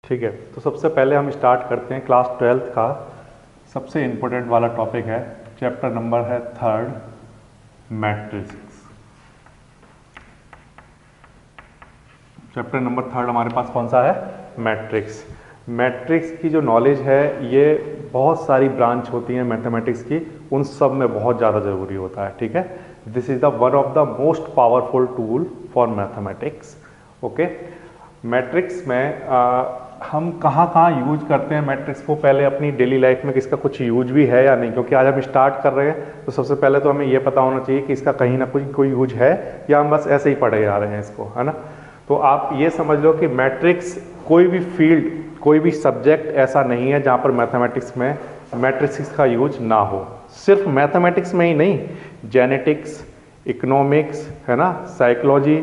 ठीक है, तो सबसे पहले हम स्टार्ट करते हैं क्लास 12th का सबसे इम्पोर्टेंट वाला टॉपिक है। चैप्टर नंबर है 3rd, matrix. Chapter number 3rd हमारे पास कौन सा है? मैट्रिक्स। मैट्रिक्स की जो नॉलेज है ये बहुत सारी ब्रांच होती हैं मैथमेटिक्स की, उन सब में बहुत ज़्यादा ज़रूरी होता है। ठीक है, this is the one of the most powerful tool for mathematics. Okay, matrix में हम कहाँ कहाँ यूज करते हैं मैट्रिक्स को, पहले अपनी डेली लाइफ में किसका कुछ यूज भी है या नहीं, क्योंकि आज हम स्टार्ट कर रहे हैं तो सबसे पहले तो हमें ये पता होना चाहिए कि इसका कहीं ना कोई यूज है या हम बस ऐसे ही पढ़े जा रहे हैं इसको, है ना। तो आप ये समझ लो कि मैट्रिक्स कोई भी फील्ड, कोई भी सब्जेक्ट ऐसा नहीं है जहाँ पर मैथमेटिक्स में मैट्रिक्स का यूज ना हो। सिर्फ मैथमेटिक्स में ही नहीं, जेनेटिक्स, इकोनॉमिक्स, है ना, साइकोलॉजी,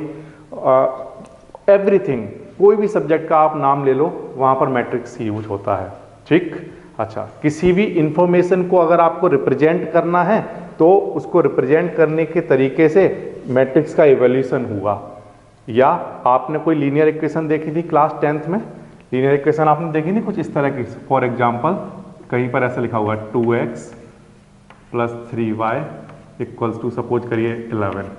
एवरीथिंग, कोई भी सब्जेक्ट का आप नाम ले लो वहाँ पर मैट्रिक्स ही यूज होता है। ठीक, अच्छा, किसी भी इंफॉर्मेशन को अगर आपको रिप्रेजेंट करना है तो उसको रिप्रेजेंट करने के तरीके से मैट्रिक्स का इवोल्यूशन हुआ। या आपने कोई लीनियर इक्वेशन देखी थी क्लास 10th में, लीनियर इक्वेशन आपने देखी थी कुछ इस तरह की। फॉर एग्जाम्पल कहीं पर ऐसा लिखा हुआ 2x + 3y = सपोज करिए 11।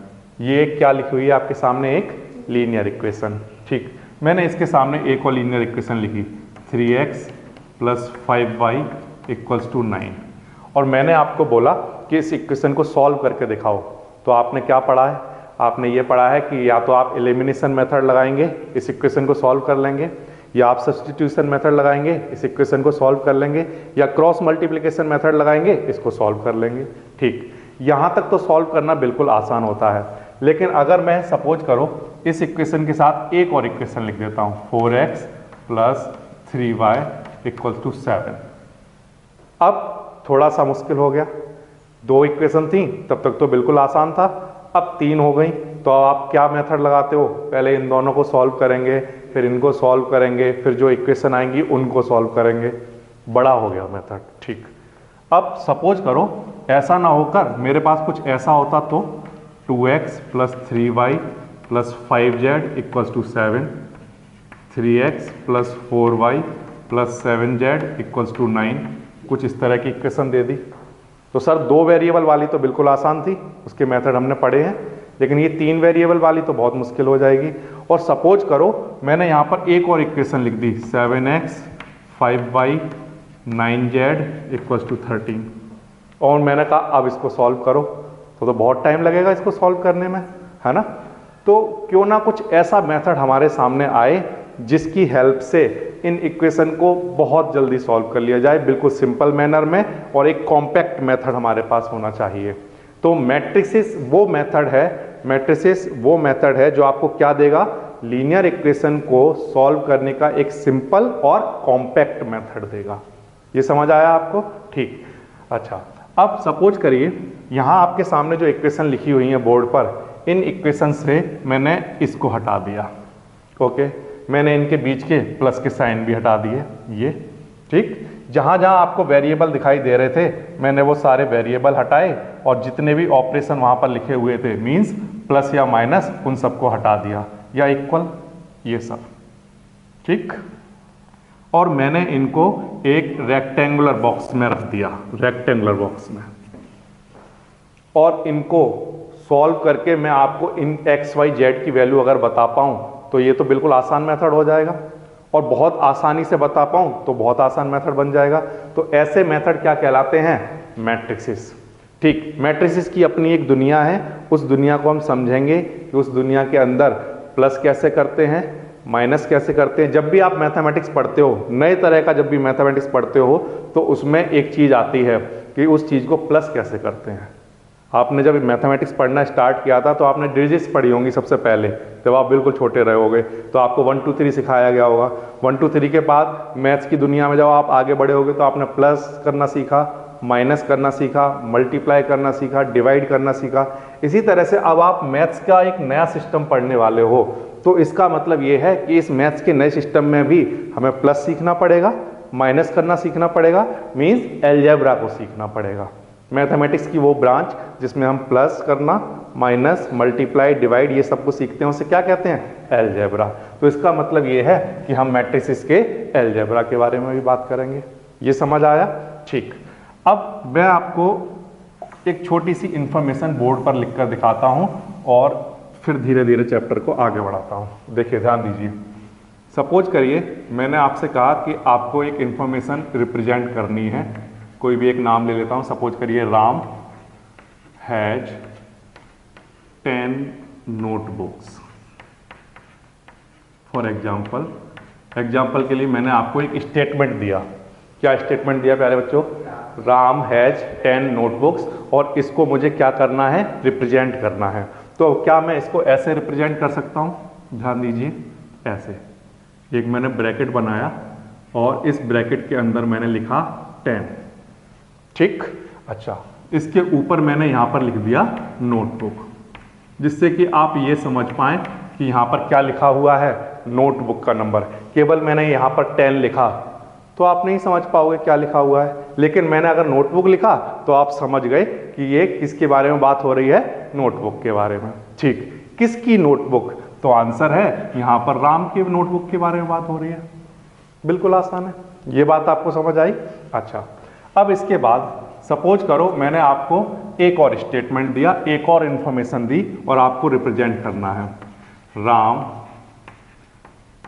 ये क्या लिखी हुई है आपके सामने? एक लीनियर इक्वेशन। ठीक, मैंने इसके सामने एक और लीनियर इक्वेशन लिखी 3x + 5y = 9 और मैंने आपको बोला कि इस इक्वेशन को सॉल्व करके दिखाओ। तो आपने क्या पढ़ा है? आपने ये पढ़ा है कि या तो आप एलिमिनेशन मेथड लगाएंगे, इस इक्वेशन को सॉल्व कर लेंगे, या आप सब्स्टिट्यूशन मेथड लगाएंगे, इस इक्वेशन को सॉल्व कर लेंगे, या क्रॉस मल्टीप्लिकेशन मेथड लगाएंगे, इसको सॉल्व कर लेंगे। ठीक, यहाँ तक तो सॉल्व करना बिल्कुल आसान होता है। लेकिन अगर मैं सपोज करो इस इक्वेशन के साथ एक और इक्वेशन लिख देता हूँ 4x + 3y = 7, अब थोड़ा सा मुश्किल हो गया। दो इक्वेशन थी तब तक तो बिल्कुल आसान था, अब 3 हो गई, तो आप क्या मेथड लगाते हो? पहले इन दोनों को सॉल्व करेंगे, फिर इनको सॉल्व करेंगे, फिर जो इक्वेशन आएंगी उनको सॉल्व करेंगे। बड़ा हो गया मेथड। ठीक, अब सपोज करो ऐसा ना होकर मेरे पास कुछ ऐसा होता तो 2x + 3y + 5z = 7, 3x + 4y + 7z = 9, कुछ इस तरह की इक्वेशन दे दी। तो सर 2 वेरिएबल वाली तो बिल्कुल आसान थी, उसके मेथड हमने पढ़े हैं, लेकिन ये 3 वेरिएबल वाली तो बहुत मुश्किल हो जाएगी। और सपोज करो मैंने यहाँ पर एक और इक्वेशन लिख दी 7x 5y 9z = 13 और मैंने कहा अब इसको सॉल्व करो, तो बहुत टाइम लगेगा इसको सॉल्व करने में, है ना। तो क्यों ना कुछ ऐसा मेथड हमारे सामने आए जिसकी हेल्प से इन इक्वेशन को बहुत जल्दी सॉल्व कर लिया जाए, बिल्कुल सिंपल मैनर में, और एक कॉम्पैक्ट मेथड हमारे पास होना चाहिए। तो मैट्रिसेस वो मेथड है जो आपको क्या देगा? लीनियर इक्वेशन को सॉल्व करने का एक सिंपल और कॉम्पैक्ट मेथड देगा। ये समझ आया आपको? ठीक, अच्छा, अब सपोज करिए यहाँ आपके सामने जो इक्वेशन लिखी हुई है बोर्ड पर, इन इक्वेशन से मैंने इसको हटा दिया। ओके, मैंने इनके बीच के प्लस के साइन भी हटा दिए। ये ठीक, जहाँ जहाँ आपको वेरिएबल दिखाई दे रहे थे मैंने वो सारे वेरिएबल हटाए और जितने भी ऑपरेशन वहाँ पर लिखे हुए थे मीन्स प्लस या माइनस, उन सबको हटा दिया, या इक्वल, ये सब। ठीक, और मैंने इनको एक रेक्टेंगुलर बॉक्स में रख दिया, रेक्टेंगुलर बॉक्स में, और इनको सॉल्व करके मैं आपको इन x y z की वैल्यू अगर बता पाऊँ तो ये तो बिल्कुल आसान मेथड हो जाएगा, और बहुत आसानी से बता पाऊँ तो बहुत आसान मेथड बन जाएगा। तो ऐसे मेथड क्या कहलाते हैं? मैट्रिसेस। ठीक, मैट्रिसेस की अपनी एक दुनिया है, उस दुनिया को हम समझेंगे कि उस दुनिया के अंदर प्लस कैसे करते हैं, माइनस कैसे करते हैं। जब भी आप मैथमेटिक्स पढ़ते हो, नए तरह का जब भी मैथमेटिक्स पढ़ते हो, तो उसमें एक चीज़ आती है कि उस चीज़ को प्लस कैसे करते हैं। आपने जब मैथमेटिक्स पढ़ना स्टार्ट किया था तो आपने डिजिट्स पढ़ी होंगी सबसे पहले, जब आप बिल्कुल छोटे रहे होगे तो आपको 1 2 3 सिखाया गया होगा। 1 2 3 के बाद मैथ्स की दुनिया में जब आप आगे बढ़े होगे तो आपने प्लस करना सीखा, माइनस करना सीखा, मल्टीप्लाई करना सीखा, डिवाइड करना सीखा। इसी तरह से अब आप मैथ्स का एक नया सिस्टम पढ़ने वाले हो, तो इसका मतलब ये है कि इस मैथ्स के नए सिस्टम में भी हमें प्लस सीखना पड़ेगा, माइनस करना सीखना पड़ेगा, मीन्स अलजेब्रा को सीखना पड़ेगा। मैथमेटिक्स की वो ब्रांच जिसमें हम प्लस करना, माइनस, मल्टीप्लाई, डिवाइड ये सब कुछ सीखते हैं, उसे क्या कहते हैं? अलजेब्रा। तो इसका मतलब ये है कि हम मैट्रिसेस के अलजेब्रा के बारे में भी बात करेंगे। ये समझ आया? ठीक। अब मैं आपको एक छोटी सी इंफॉर्मेशन बोर्ड पर लिखकर दिखाता हूं और फिर धीरे धीरे चैप्टर को आगे बढ़ाता हूं। देखिए, ध्यान दीजिए। सपोज करिए मैंने आपसे कहा कि आपको एक इंफॉर्मेशन रिप्रेजेंट करनी है। कोई भी एक नाम ले लेता हूं। सपोज करिए Ram has 10 notebooks for example के लिए मैंने आपको एक स्टेटमेंट दिया। क्या स्टेटमेंट दिया प्यारे बच्चों? राम हैज 10 नोटबुक्स, और इसको मुझे क्या करना है? रिप्रेजेंट करना है। तो क्या मैं इसको ऐसे रिप्रेजेंट कर सकता हूं? ध्यान दीजिए, ऐसे एक मैंने ब्रैकेट बनाया और इस ब्रैकेट के अंदर मैंने लिखा 10। ठीक। अच्छा, इसके ऊपर मैंने यहां पर लिख दिया नोटबुक, जिससे कि आप ये समझ पाएं कि यहां पर क्या लिखा हुआ है? नोटबुक का नंबर। केवल मैंने यहां पर 10 लिखा तो आप नहीं समझ पाओगे क्या लिखा हुआ है, लेकिन मैंने अगर नोटबुक लिखा तो आप समझ गए कि ये किसके बारे में बात हो रही है? नोटबुक के बारे में। ठीक। किसकी नोटबुक? तो आंसर है यहां पर राम की नोटबुक के बारे में बात हो रही है। बिल्कुल आसान है। ये बात आपको समझ आई? अच्छा, अब इसके बाद सपोज करो मैंने आपको एक और स्टेटमेंट दिया, एक और इंफॉर्मेशन दी और आपको रिप्रेजेंट करना है। Ram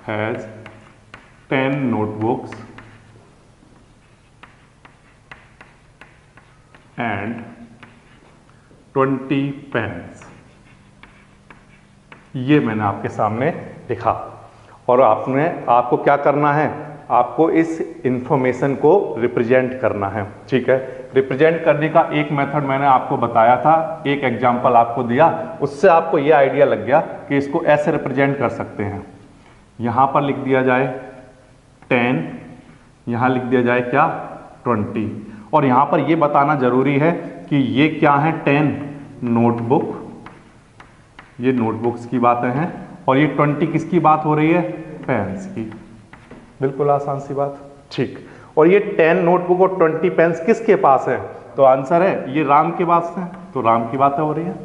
has 10 notebooks and 20 pens. ये मैंने आपके सामने लिखा और आपको क्या करना है? आपको इस इंफॉर्मेशन को रिप्रेजेंट करना है। ठीक है। रिप्रेजेंट करने का एक मेथड मैंने आपको बताया था, एक एग्जांपल आपको दिया, उससे आपको ये आइडिया लग गया कि इसको ऐसे रिप्रेजेंट कर सकते हैं। यहां पर लिख दिया जाए 10, यहां लिख दिया जाए क्या? 20। और यहां पर यह बताना जरूरी है कि ये क्या है? 10 नोटबुक, ये नोटबुक्स की बातें हैं, और ये 20 किसकी बात हो रही है? पेन्स की। बिल्कुल आसान सी बात। ठीक। और ये 10 नोटबुक और 20 पेन्स किसके पास है? तो आंसर है ये राम के पास है, तो राम की बातें हो रही है।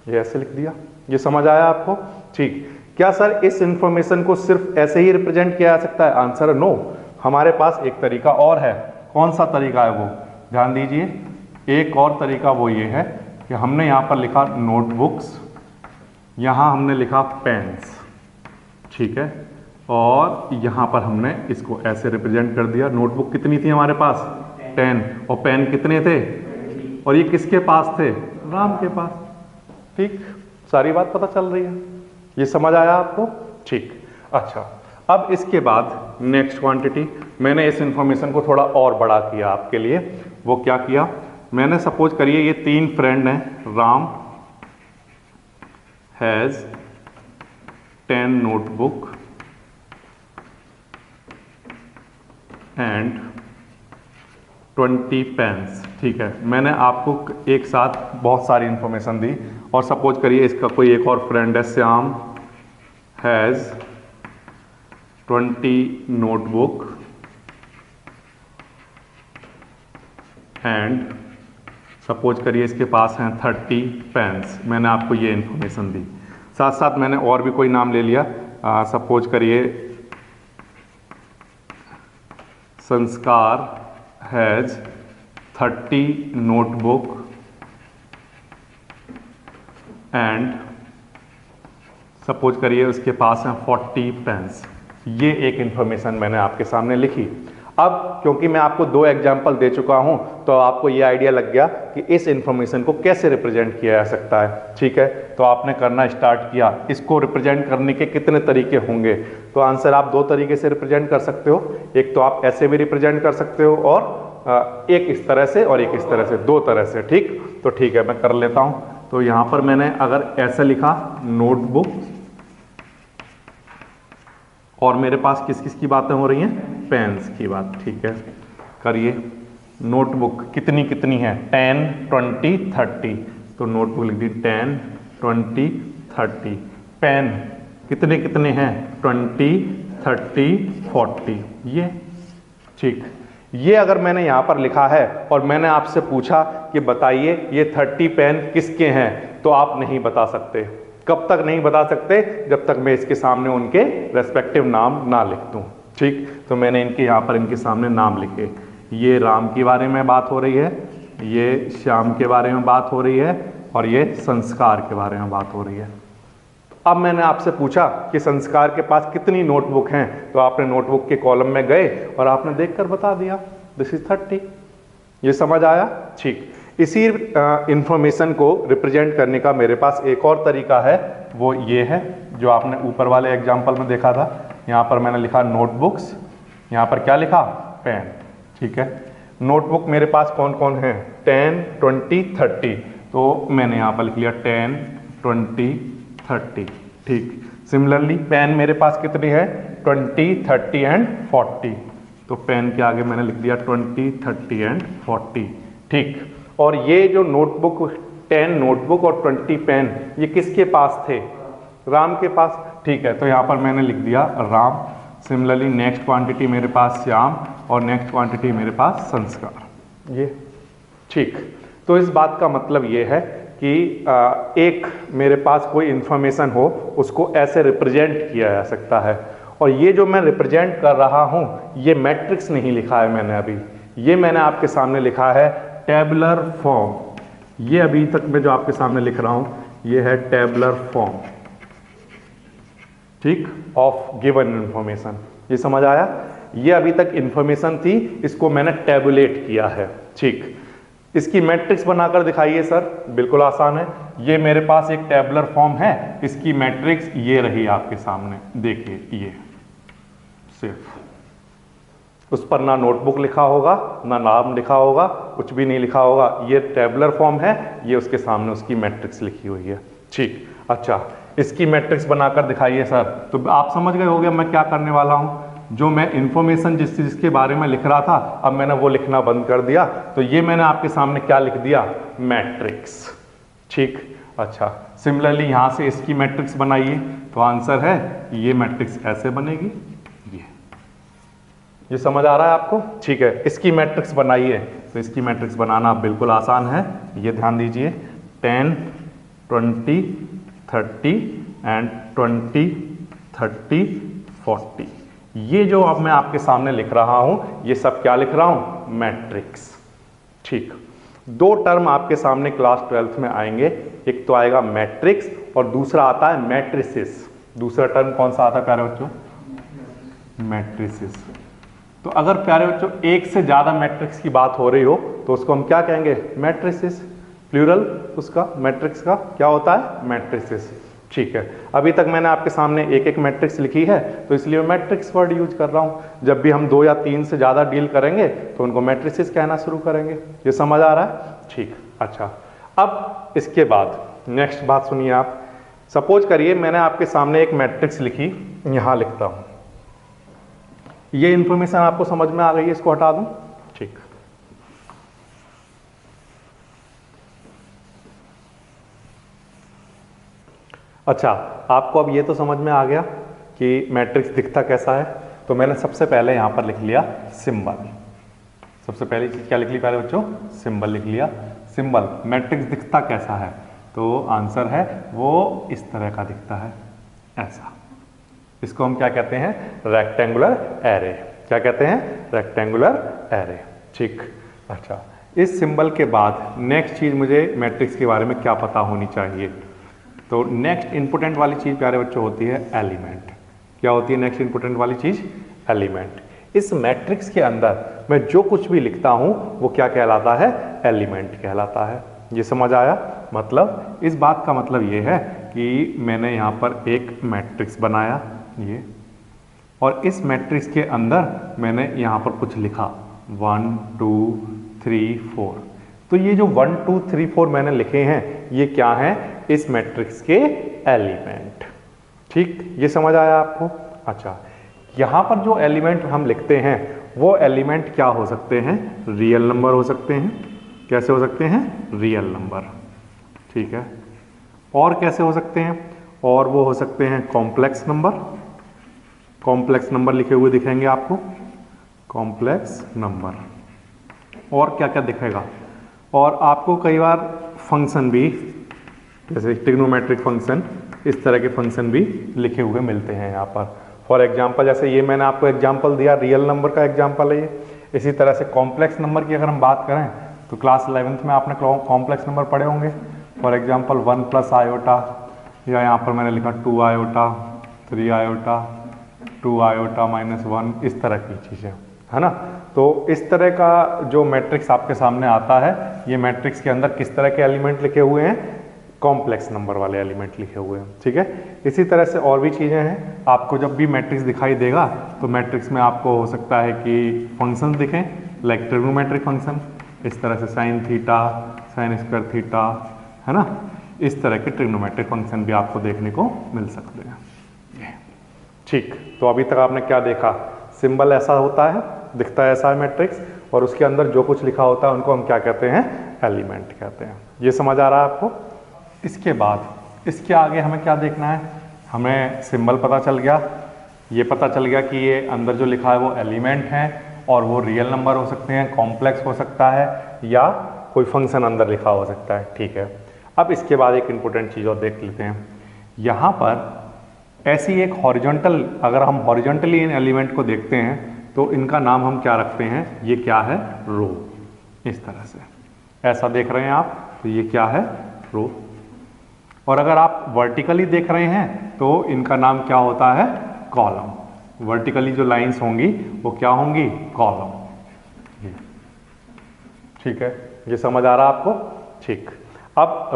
ये ऐसे लिख दिया। ये समझ आया आपको? ठीक। क्या सर इस इंफॉर्मेशन को सिर्फ ऐसे ही रिप्रेजेंट किया जा सकता है? आंसर है नो। हमारे पास एक तरीका और है। कौन सा तरीका है वो? ध्यान दीजिए। एक और तरीका वो ये है कि हमने यहां पर लिखा नोटबुक्स, यहां हमने लिखा पेन्स। ठीक है। और यहां पर हमने इसको ऐसे रिप्रेजेंट कर दिया। नोटबुक कितनी थी हमारे पास? 10। और पेन कितने थे? और ये किसके पास थे? राम के पास। ठीक। सारी बात पता चल रही है। ये समझ आया आपको? ठीक। अच्छा, अब इसके बाद नेक्स्ट क्वांटिटी, मैंने इस इंफॉर्मेशन को थोड़ा और बड़ा किया आपके लिए। वो क्या किया? मैंने सपोज करिए ये 3 फ्रेंड हैं। Ram has 10 notebook and 20 pens. ठीक है। मैंने आपको एक साथ बहुत सारी इंफॉर्मेशन दी, और सपोज करिए इसका कोई एक और फ्रेंड है, Shyam has 20 notebook and suppose करिए इसके पास हैं 30 पेन्स। मैंने आपको ये इंफॉर्मेशन दी। साथ साथ मैंने और भी कोई नाम ले लिया। सपोज करिए संस्कार हैज 30 नोटबुक एंड सपोज करिए उसके पास हैं 40 पेन्स। ये एक इंफॉर्मेशन मैंने आपके सामने लिखी। अब क्योंकि मैं आपको 2 एग्जाम्पल दे चुका हूं, तो आपको ये आइडिया लग गया कि इस इंफॉर्मेशन को कैसे रिप्रेजेंट किया जा सकता है। ठीक है। तो आपने करना स्टार्ट किया। इसको रिप्रेजेंट करने के कितने तरीके होंगे? तो आंसर आप 2 तरीके से रिप्रेजेंट कर सकते हो। एक तो आप ऐसे भी रिप्रेजेंट कर सकते हो, और एक इस तरह से और एक इस तरह से, 2 तरह से। ठीक। तो ठीक है, मैं कर लेता हूं। तो यहां पर मैंने अगर ऐसे लिखा नोटबुक, और मेरे पास किस किस की बातें हो रही हैं? पेन्स की बात। ठीक है, करिए। नोटबुक कितनी कितनी है? 10, 20, 30। तो नोटबुक लिख दी 10, 20, 30। पेन कितने कितने हैं? 20, 30, 40। ये ठीक। ये अगर मैंने यहाँ पर लिखा है और मैंने आपसे पूछा कि बताइए ये 30 पेन किसके हैं, तो आप नहीं बता सकते। कब तक नहीं बता सकते? जब तक मैं इसके सामने उनके रेस्पेक्टिव नाम ना लिख दूं। ठीक, तो मैंने इनके यहाँ पर इनके सामने नाम लिखे। ये राम के बारे में बात हो रही है, ये श्याम के बारे में बात हो रही है, और ये संस्कार के बारे में बात हो रही है। अब मैंने आपसे पूछा कि संस्कार के पास कितनी नोटबुक हैं, तो आपने नोटबुक के कॉलम में गए और आपने देखकर बता दिया दिस इज 30। ये समझ आया? ठीक, इसी इंफॉर्मेशन को रिप्रेजेंट करने का मेरे पास एक और तरीका है, वो ये है जो आपने ऊपर वाले एग्जाम्पल में देखा था। यहाँ पर मैंने लिखा नोटबुक्स, यहाँ पर क्या लिखा? पेन। ठीक है, नोटबुक मेरे पास कौन कौन है? 10, 20, 30। तो मैंने यहाँ पर लिख लिया 10, 20, 30। ठीक, सिमिलरली पेन मेरे पास कितनी है? 20, 30 एंड 40। तो पेन के आगे मैंने लिख दिया 20, 30 एंड 40। ठीक, और ये जो नोटबुक 10 नोटबुक और 20 पेन, ये किसके पास थे? राम के पास। ठीक है, तो यहाँ पर मैंने लिख दिया राम। सिमिलरली नेक्स्ट क्वांटिटी मेरे पास श्याम, और नेक्स्ट क्वांटिटी मेरे पास संस्कार। ये ठीक, तो इस बात का मतलब ये है कि एक मेरे पास कोई इंफॉर्मेशन हो, उसको ऐसे रिप्रेजेंट किया जा सकता है। और ये जो मैं रिप्रेजेंट कर रहा हूँ, ये मैट्रिक्स नहीं लिखा है मैंने अभी, ये मैंने आपके सामने लिखा है टेबुलर फॉर्म। ये अभी तक मैं जो आपके सामने लिख रहा हूँ, ये है टेबुलर फॉर्म, ठीक, ऑफ गिवन इंफॉर्मेशन। ये समझ आया? ये अभी तक इंफॉर्मेशन थी, इसको मैंने टेबुलेट किया है। ठीक, इसकी मैट्रिक्स बनाकर दिखाइए सर। बिल्कुल आसान है, ये मेरे पास एक टेबुलर फॉर्म है, इसकी मैट्रिक्स ये रही आपके सामने, देखिए ये सिर्फ उस पर ना नोटबुक लिखा होगा, ना नाम लिखा होगा, कुछ भी नहीं लिखा होगा। ये टेबुलर फॉर्म है, ये उसके सामने उसकी मैट्रिक्स लिखी हुई है। ठीक, अच्छा, इसकी मैट्रिक्स बनाकर दिखाइए सर। तो आप समझ गए होंगे मैं क्या करने वाला हूं। जो मैं इंफॉर्मेशन जिसके बारे में लिख रहा था, अब मैंने वो लिखना बंद कर दिया, तो ये मैंने आपके सामने क्या लिख दिया? मैट्रिक्स। ठीक, अच्छा, सिमिलरली यहां से इसकी मैट्रिक्स बनाइए, तो आंसर है ये मैट्रिक्स ऐसे बनेगी। ये समझ आ रहा है आपको? ठीक है, इसकी मैट्रिक्स बनाइए, तो इसकी मैट्रिक्स बनाना बिल्कुल आसान है। ये ध्यान दीजिए, 10, 20, 30 एंड 20, 30, 40। ये जो अब मैं आपके सामने लिख रहा हूं, ये सब क्या लिख रहा हूं? मैट्रिक्स। ठीक, दो टर्म आपके सामने क्लास 12th में आएंगे, एक तो आएगा मैट्रिक्स और दूसरा आता है मैट्रिसेस। दूसरा टर्म कौन सा आता है प्यारे बच्चों? मैट्रिसेस। तो अगर प्यारे बच्चों एक से ज्यादा मैट्रिक्स की बात हो रही हो, तो उसको हम क्या कहेंगे? मैट्रिसेस। प्लूरल उसका मैट्रिक्स का क्या होता है? मैट्रिसेस। ठीक है, अभी तक मैंने आपके सामने एक एक मैट्रिक्स लिखी है, तो इसलिए मैं मैट्रिक्स वर्ड यूज कर रहा हूं। जब भी हम 2 या 3 से ज्यादा डील करेंगे, तो उनको मैट्रिसेस कहना शुरू करेंगे। ये समझ आ रहा है? ठीक, अच्छा, अब इसके बाद नेक्स्ट बात सुनिए आप। सपोज करिए मैंने आपके सामने एक मैट्रिक्स लिखी, यहां लिखता हूं। ये इंफॉर्मेशन आपको समझ में आ गई है, इसको हटा दूं? ठीक, अच्छा, आपको अब ये तो समझ में आ गया कि मैट्रिक्स दिखता कैसा है। तो मैंने सबसे पहले यहां पर लिख लिया सिंबल। सबसे पहली चीज क्या लिख ली पहले बच्चों? सिंबल लिख लिया। सिंबल, मैट्रिक्स दिखता कैसा है? तो आंसर है वो इस तरह का दिखता है, ऐसा। इसको हम क्या कहते हैं? Rectangular array. क्या कहते हैं? Rectangular array. ठीक, अच्छा, इस सिंबल के बाद नेक्स्ट चीज मुझे मैट्रिक्स के बारे में क्या पता होनी चाहिए? तो नेक्स्ट इंपोर्टेंट वाली चीज प्यारे बच्चों होती है एलिमेंट। क्या होती है नेक्स्ट इंपोर्टेंट वाली चीज? एलिमेंट। इस मैट्रिक्स के अंदर मैं जो कुछ भी लिखता हूं, वो क्या कहलाता है? एलिमेंट कहलाता है। ये समझ आया? मतलब इस बात का मतलब ये है कि मैंने यहां पर एक मैट्रिक्स बनाया, ये, और इस मैट्रिक्स के अंदर मैंने यहां पर कुछ लिखा 1 2 3 4। तो ये जो 1 2 3 4 मैंने लिखे हैं, ये क्या है? इस मैट्रिक्स के एलिमेंट। ठीक, ये समझ आया आपको? अच्छा, यहां पर जो एलिमेंट हम लिखते हैं, वो एलिमेंट क्या हो सकते हैं? रियल नंबर हो सकते हैं। कैसे हो सकते हैं? Real number. ठीक है, और कैसे हो सकते हैं? और वो हो सकते हैं कॉम्प्लेक्स नंबर। कॉम्प्लेक्स नंबर लिखे हुए दिखेंगे आपको, कॉम्प्लेक्स नंबर। और क्या क्या दिखेगा, और आपको कई बार फंक्शन भी, जैसे ट्रिग्नोमेट्रिक फंक्शन, इस तरह के फंक्शन भी लिखे हुए मिलते हैं यहाँ पर। फॉर एग्जांपल जैसे ये मैंने आपको एग्जांपल दिया, रियल नंबर का एग्जांपल है ये। इसी तरह से कॉम्प्लेक्स नंबर की अगर हम बात करें तो क्लास 11th में आपने कॉम्प्लेक्स नंबर पढ़े होंगे। फॉर एग्जांपल 1 प्लस आयोटा, या यहाँ पर मैंने लिखा 2 आयोटा, 3 आयोटा, 2 आयोटा माइनस 1, इस तरह की चीज़ें, है ना। तो इस तरह का जो मैट्रिक्स आपके सामने आता है, ये मैट्रिक्स के अंदर किस तरह के एलिमेंट लिखे हुए हैं, कॉम्प्लेक्स नंबर वाले एलिमेंट लिखे हुए हैं, ठीक है। इसी तरह से और भी चीज़ें हैं। आपको जब भी मैट्रिक्स दिखाई देगा तो मैट्रिक्स में आपको हो सकता है कि फंक्शंस दिखें, लाइक ट्रिग्नोमेट्रिक फंक्शन, इस तरह से sine theta, sine square theta, है ना। इस तरह के ट्रिग्नोमेट्रिक फंक्शन भी आपको देखने को मिल सकते हैं। ठीक, तो अभी तक आपने क्या देखा, सिंबल ऐसा होता है, दिखता है ऐसा है मैट्रिक्स, और उसके अंदर जो कुछ लिखा होता है उनको हम क्या कहते हैं, एलिमेंट कहते हैं। ये समझ आ रहा है आपको। इसके बाद इसके आगे हमें क्या देखना है, हमें सिंबल पता चल गया, ये पता चल गया कि ये अंदर जो लिखा है वो एलिमेंट है, और वो रियल नंबर हो सकते हैं, कॉम्प्लेक्स हो सकता है, या कोई फंक्शन अंदर लिखा हो सकता है, ठीक है। अब इसके बाद एक इम्पोर्टेंट चीज़ और देख लेते हैं। यहाँ पर ऐसी एक हॉरिजॉन्टल, अगर हम हॉरिजॉन्टली इन एलिमेंट को देखते हैं तो इनका नाम हम क्या रखते हैं, ये क्या है, रो। इस तरह से ऐसा देख रहे हैं आप, तो ये क्या है, रो। और अगर आप वर्टिकली देख रहे हैं तो इनका नाम क्या होता है, कॉलम। वर्टिकली जो लाइंस होंगी वो क्या होंगी, कॉलम। ठीक है, ये समझ आ रहा है आपको, ठीक। अब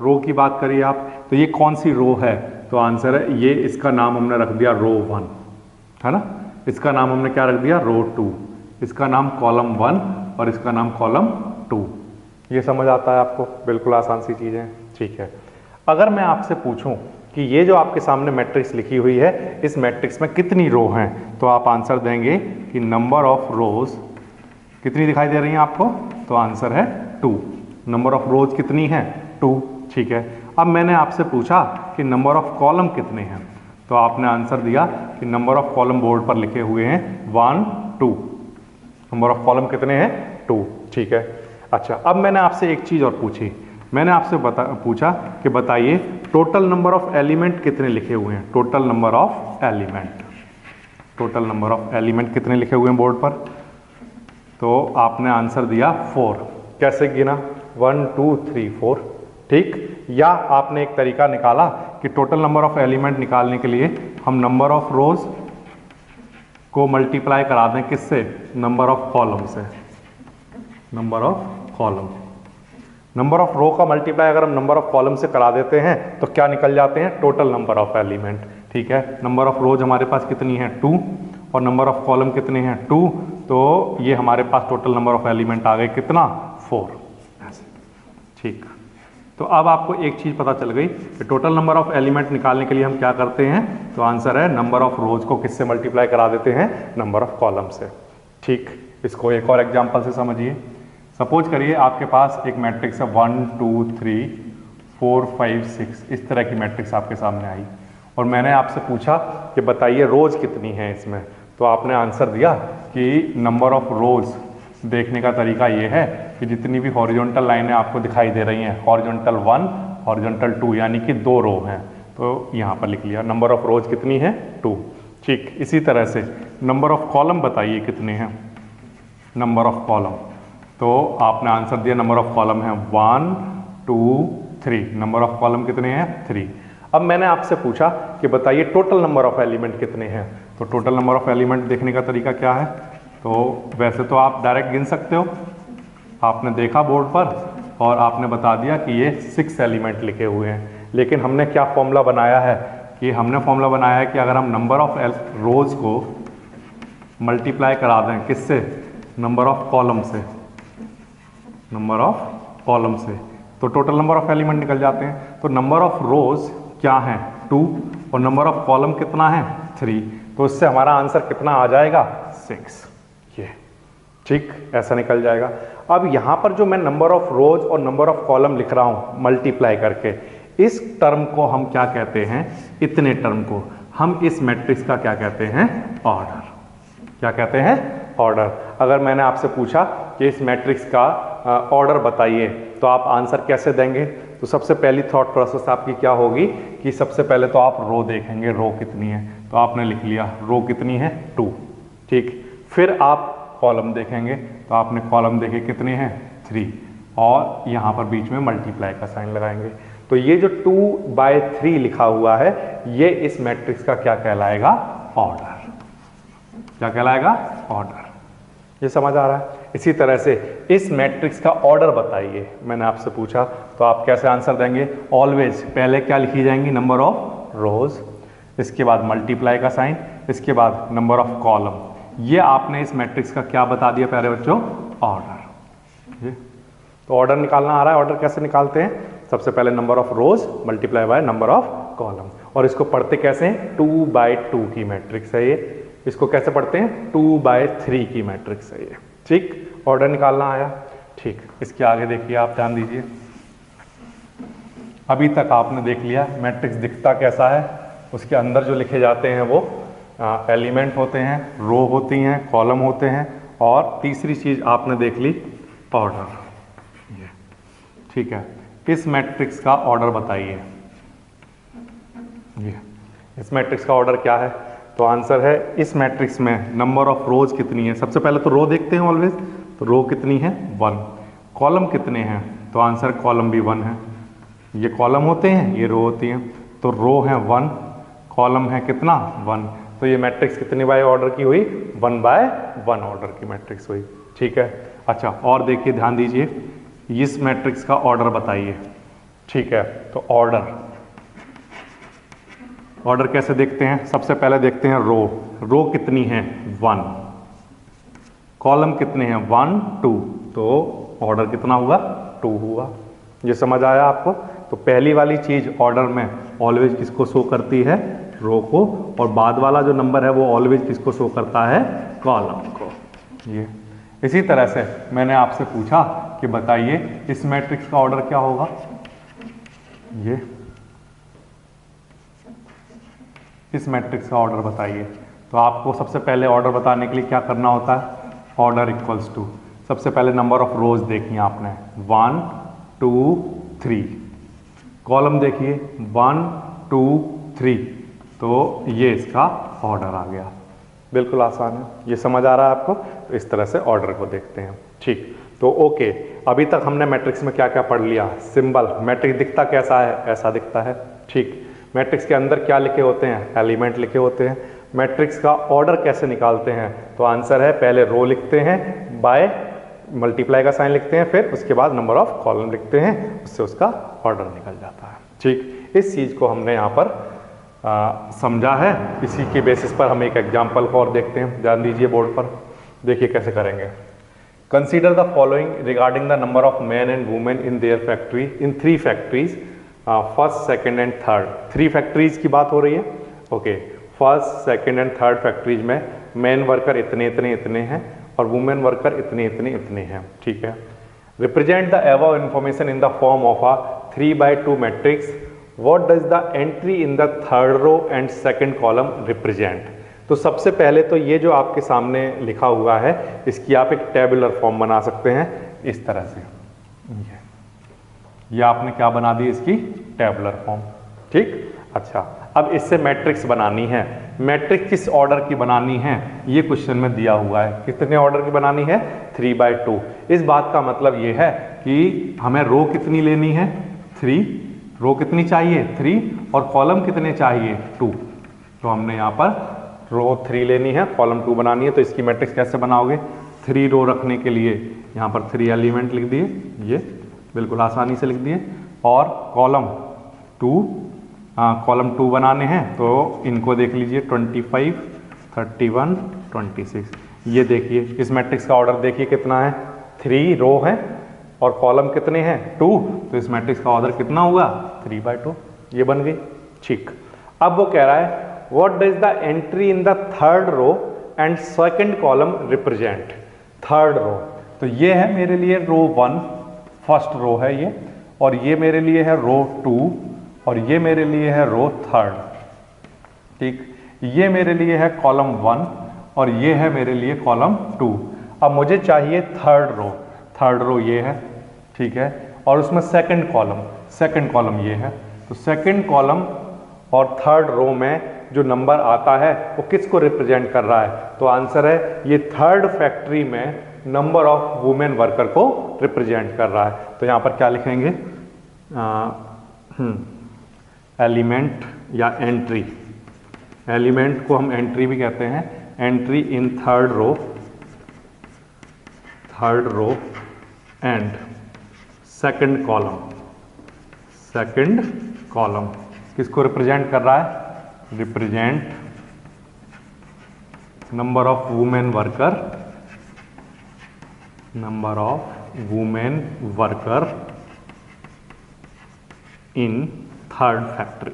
रो की बात करिए आप, तो ये कौन सी रो है, तो आंसर है ये, इसका नाम हमने रख दिया रो 1, है ना। इसका नाम हमने क्या रख दिया, रो 2, इसका नाम कॉलम 1 और इसका नाम कॉलम 2। ये समझ आता है आपको, बिल्कुल आसान सी चीज़ें, ठीक है। अगर मैं आपसे पूछूं कि ये जो आपके सामने मैट्रिक्स लिखी हुई है, इस मैट्रिक्स में कितनी रो हैं, तो आप आंसर देंगे कि नंबर ऑफ रोज कितनी दिखाई दे रही हैं आपको, तो आंसर है 2। नंबर ऑफ रोज कितनी है, 2, ठीक है। अब मैंने आपसे पूछा कि नंबर ऑफ कॉलम कितने हैं, तो आपने आंसर दिया कि नंबर ऑफ कॉलम बोर्ड पर लिखे हुए हैं 1, 2। नंबर ऑफ कॉलम कितने हैं, 2, ठीक है। अच्छा, अब मैंने आपसे एक चीज़ और पूछी, मैंने आपसे पूछा कि बताइए टोटल नंबर ऑफ एलिमेंट कितने लिखे हुए हैं, total number of element, total number of element कितने लिखे हुए हैं बोर्ड पर, तो आपने आंसर दिया 4। कैसे गिना, 1, 2, 3, 4, ठीक। या आपने एक तरीका निकाला कि टोटल नंबर ऑफ एलिमेंट निकालने के लिए हम नंबर ऑफ रोज को मल्टीप्लाई करा दें किससे, नंबर ऑफ कॉलम से, number of column. Number of row का मल्टीप्लाई अगर हम नंबर ऑफ कॉलम से करा देते हैं तो क्या निकल जाते हैं, टोटल नंबर ऑफ एलिमेंट, ठीक है। नंबर ऑफ रोज हमारे पास कितनी है, 2, और नंबर ऑफ कॉलम कितने हैं, 2, तो ये हमारे पास टोटल नंबर ऑफ एलिमेंट आ गए कितना, 4, ठीक। तो अब आपको एक चीज़ पता चल गई कि टोटल नंबर ऑफ एलिमेंट निकालने के लिए हम क्या करते हैं, तो आंसर है नंबर ऑफ रोज को किससे मल्टीप्लाई करा देते हैं, नंबर ऑफ कॉलम से, ठीक। इसको एक और एग्जांपल से समझिए। सपोज करिए आपके पास एक मैट्रिक्स है 1, 2, 3, 4, 5, 6, इस तरह की मैट्रिक्स आपके सामने आई, और मैंने आपसे पूछा कि बताइए रोज कितनी है इसमें, तो आपने आंसर दिया कि नंबर ऑफ रोज देखने का तरीका ये है कि जितनी भी हॉरिजॉन्टल लाइनें आपको दिखाई दे रही हैं, हॉरिजॉन्टल 1, हॉरिजॉन्टल 2, यानी कि 2 रो हैं, तो यहाँ पर लिख लिया नंबर ऑफ रोज कितनी है, 2, ठीक। इसी तरह से नंबर ऑफ कॉलम बताइए कितने हैं, नंबर ऑफ कॉलम, तो आपने आंसर दिया नंबर ऑफ कॉलम है 1, 2, 3, नंबर ऑफ कॉलम कितने हैं, 3। अब मैंने आपसे पूछा कि बताइए टोटल नंबर ऑफ एलिमेंट कितने हैं, तो टोटल नंबर ऑफ एलिमेंट देखने का तरीका क्या है, तो वैसे तो आप डायरेक्ट गिन सकते हो, आपने देखा बोर्ड पर और आपने बता दिया कि ये 6 एलिमेंट लिखे हुए हैं, लेकिन हमने क्या फॉर्मूला बनाया है, कि हमने फॉर्मूला बनाया है कि अगर हम नंबर ऑफ रोज को मल्टीप्लाई करा दें किससे, नंबर ऑफ कॉलम से, नंबर ऑफ कॉलम से, तो टोटल नंबर ऑफ एलिमेंट निकल जाते हैं। तो नंबर ऑफ रोज क्या है, 2, और नंबर ऑफ कॉलम कितना है, 3, तो इससे हमारा आंसर कितना आ जाएगा, 6, ये, ठीक, ऐसा निकल जाएगा। अब यहाँ पर जो मैं नंबर ऑफ रोज और नंबर ऑफ कॉलम लिख रहा हूँ मल्टीप्लाई करके, इस टर्म को हम क्या कहते हैं, इतने टर्म को हम इस मैट्रिक्स का क्या कहते हैं, ऑर्डर। क्या कहते हैं, ऑर्डर। अगर मैंने आपसे पूछा कि इस मैट्रिक्स का ऑर्डर बताइए तो आप आंसर कैसे देंगे? तो सबसे पहली थॉट प्रोसेस आपकी क्या होगी कि सबसे पहले तो आप रो देखेंगे, रो कितनी है, तो आपने लिख लिया रो कितनी है 2, ठीक। फिर आप कॉलम देखेंगे तो आपने कॉलम देखे कितने हैं 3, और यहाँ पर बीच में मल्टीप्लाई का साइन लगाएंगे। तो ये जो 2/3 लिखा हुआ है ये इस मैट्रिक्स का क्या कहलाएगा? ऑर्डर। क्या कहलाएगा? ऑर्डर। ये समझ आ रहा है? इसी तरह से इस मैट्रिक्स का ऑर्डर बताइए, मैंने आपसे पूछा, तो आप कैसे आंसर देंगे? ऑलवेज पहले क्या लिखी जाएंगी? नंबर ऑफ रोज, इसके बाद मल्टीप्लाई का साइन, इसके बाद नंबर ऑफ कॉलम। ये आपने इस मैट्रिक्स का क्या बता दिया प्यारे बच्चों? ऑर्डर। तो ऑर्डर निकालना आ रहा है। ऑर्डर कैसे निकालते हैं? सबसे पहले number of rose multiply by number of column. और इसको पढ़ते कैसे हैं? 2/2 की मैट्रिक्स है ये। इसको कैसे पढ़ते हैं? 2/3 की मैट्रिक्स है ये, ठीक। ऑर्डर निकालना आया, ठीक। इसके आगे देखिए, आप ध्यान दीजिए। अभी तक आपने देख लिया मैट्रिक्स दिखता कैसा है, उसके अंदर जो लिखे जाते हैं वो एलिमेंट होते हैं, रो होती हैं, कॉलम होते हैं, और तीसरी चीज आपने देख ली ऑर्डर, ये, ठीक है। इस मैट्रिक्स का ऑर्डर बताइए। ये इस मैट्रिक्स का ऑर्डर क्या है? तो आंसर है इस मैट्रिक्स में नंबर ऑफ रोज कितनी है। सबसे पहले तो रो देखते हैं ऑलवेज, तो रो कितनी है? 1। कॉलम कितने हैं? तो आंसर कॉलम भी 1 है। ये कॉलम होते हैं, ये रो होती हैं, तो रो है 1, कॉलम है कितना? 1। तो ये मैट्रिक्स कितने बाय ऑर्डर की हुई? 1/1 ऑर्डर की मैट्रिक्स हुई, ठीक है। अच्छा, और देखिए, ध्यान दीजिए, इस मैट्रिक्स का ऑर्डर बताइए, ठीक है। तो ऑर्डर कैसे देखते हैं? सबसे पहले देखते हैं रो कितनी है? 1। कॉलम कितने हैं? 1 2, तो ऑर्डर कितना हुआ? 2 हुआ। ये समझ आया आपको? तो पहली वाली चीज ऑर्डर में ऑलवेज किसको शो करती है? रो को, और बाद वाला जो नंबर है वो ऑलवेज किसको शो करता है? कॉलम को। ये इसी तरह से मैंने आपसे पूछा कि बताइए इस मैट्रिक्स का ऑर्डर क्या होगा? ये इस मैट्रिक्स का ऑर्डर बताइए। तो आपको सबसे पहले ऑर्डर बताने के लिए क्या करना होता है? ऑर्डर इक्वल्स टू, सबसे पहले नंबर ऑफ रोज देखी आपने, 1 2 3। कॉलम देखिए 1 2 3, तो ये इसका ऑर्डर आ गया। बिल्कुल आसान है, ये समझ आ रहा है आपको? तो इस तरह से ऑर्डर को देखते हैं, ठीक। तो ओके, अभी तक हमने मैट्रिक्स में क्या क्या पढ़ लिया? सिंबल, मैट्रिक्स दिखता कैसा है? ऐसा दिखता है, ठीक। मैट्रिक्स के अंदर क्या लिखे होते हैं? एलिमेंट लिखे होते हैं। मैट्रिक्स का ऑर्डर कैसे निकालते हैं? तो आंसर है पहले रो लिखते हैं, बाय मल्टीप्लाई का साइन लिखते हैं, फिर उसके बाद नंबर ऑफ कॉलम लिखते हैं, उससे उसका ऑर्डर निकल जाता है, ठीक। इस चीज़ को हमने यहाँ पर समझा है। इसी के बेसिस पर हम एक एग्जाम्पल को और देखते हैं। ध्यान दीजिए बोर्ड पर, देखिए कैसे करेंगे। Consider the following regarding the number of man and women in their factory in 3 factories, first second and third. 3 factories की बात हो रही है, okay. First second and third factories में मैन वर्कर इतने इतने इतने हैं और वुमेन वर्कर इतने इतने इतने हैं, ठीक है। Represent the above information in the form of a 3/2 matrix. What does the entry in the third row and second column represent. तो सबसे पहले तो ये जो आपके सामने लिखा हुआ है इसकी आप एक टेबुलर फॉर्म बना सकते हैं इस तरह से। ये आपने क्या बना दी? इसकी टेबुलर फॉर्म, ठीक। अच्छा, अब इससे मैट्रिक्स बनानी है। मैट्रिक्स किस ऑर्डर की बनानी है ये क्वेश्चन में दिया हुआ है। कितने ऑर्डर की बनानी है? 3/2। इस बात का मतलब ये है कि हमें रो कितनी लेनी है? 3। रो कितनी चाहिए? 3, और कॉलम कितने चाहिए? 2। तो हमने यहाँ पर रो 3 लेनी है, कॉलम 2 बनानी है। तो इसकी मैट्रिक्स कैसे बनाओगे? 3 रो रखने के लिए यहाँ पर 3 एलिमेंट लिख दिए, ये बिल्कुल आसानी से लिख दिए, और कॉलम 2 बनाने हैं तो इनको देख लीजिए 25 31 26। ये देखिए इस मैट्रिक्स का ऑर्डर देखिए कितना है? 3 रो है और कॉलम कितने हैं? 2। तो इस मैट्रिक्स का ऑर्डर कितना हुआ? 3/2। ये बन गई, ठीक। अब वो कह रहा है what does the entry in the third row and second column represent. Third row, तो ये है मेरे लिए रो 1, फर्स्ट रो है ये, और ये मेरे लिए है रो 2, और ये मेरे लिए है रो 3, ठीक। ये मेरे लिए है कॉलम 1 और ये है मेरे लिए कॉलम 2। अब मुझे चाहिए थर्ड रो ये है, ठीक है, और उसमें सेकंड कॉलम ये है। तो सेकंड कॉलम और थर्ड रो में जो नंबर आता है वो किसको रिप्रेजेंट कर रहा है? तो आंसर है ये थर्ड फैक्ट्री में नंबर ऑफ वुमेन वर्कर को रिप्रेजेंट कर रहा है। तो यहाँ पर क्या लिखेंगे? एलिमेंट या एंट्री, एलिमेंट को हम एंट्री भी कहते हैं, entry in third row and second column किसको रिप्रेजेंट कर रहा है? Represent number of women worker in third factory.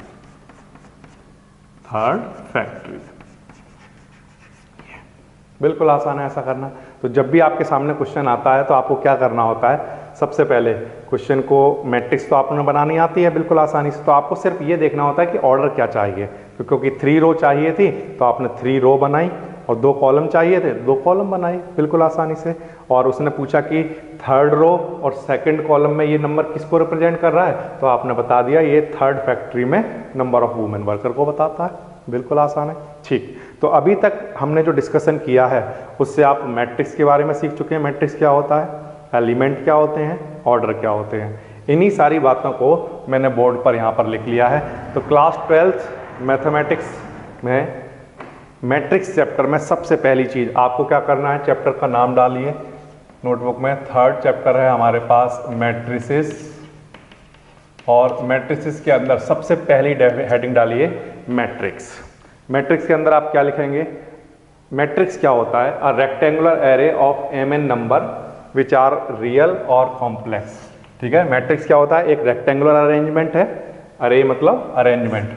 बिल्कुल आसान है ऐसा करना। तो जब भी आपके सामने क्वेश्चन आता है तो आपको क्या करना होता है? सबसे पहले क्वेश्चन को मैट्रिक्स तो आपने बनानी आती है बिल्कुल आसानी से, तो आपको सिर्फ ये देखना होता है कि ऑर्डर क्या चाहिए। तो क्योंकि 3 रो चाहिए थी तो आपने 3 रो बनाई, और 2 कॉलम चाहिए थे 2 कॉलम बनाई बिल्कुल आसानी से। और उसने पूछा कि थर्ड रो और सेकंड कॉलम में ये नंबर किसको रिप्रेजेंट कर रहा है? तो आपने बता दिया ये थर्ड फैक्ट्री में नंबर ऑफ वुमेन वर्कर को बताता है। बिल्कुल आसान है। ठीक, तो अभी तक हमने जो डिस्कशन किया है उससे आप मैट्रिक्स के बारे में सीख चुके हैं। मैट्रिक्स क्या होता है, एलिमेंट क्या होते हैं, ऑर्डर क्या होते हैं। इन्हीं सारी बातों को मैंने बोर्ड पर यहाँ पर लिख लिया है। तो क्लास 12th मैथमेटिक्स में मैट्रिक्स चैप्टर में सबसे पहली चीज़ आपको क्या करना है? चैप्टर का नाम डालिए नोटबुक में। थर्ड चैप्टर है हमारे पास मैट्रिसेस, और मैट्रिसेस के अंदर सबसे पहली हेडिंग डालिए मैट्रिक्स। मैट्रिक्स के अंदर आप क्या लिखेंगे? मैट्रिक्स क्या होता है? A rectangular array of mn number which are real और कॉम्प्लेक्स। ठीक है, मैट्रिक्स क्या होता है? एक रेक्टेंगुलर अरेंजमेंट है, अरे मतलब अरेंजमेंट,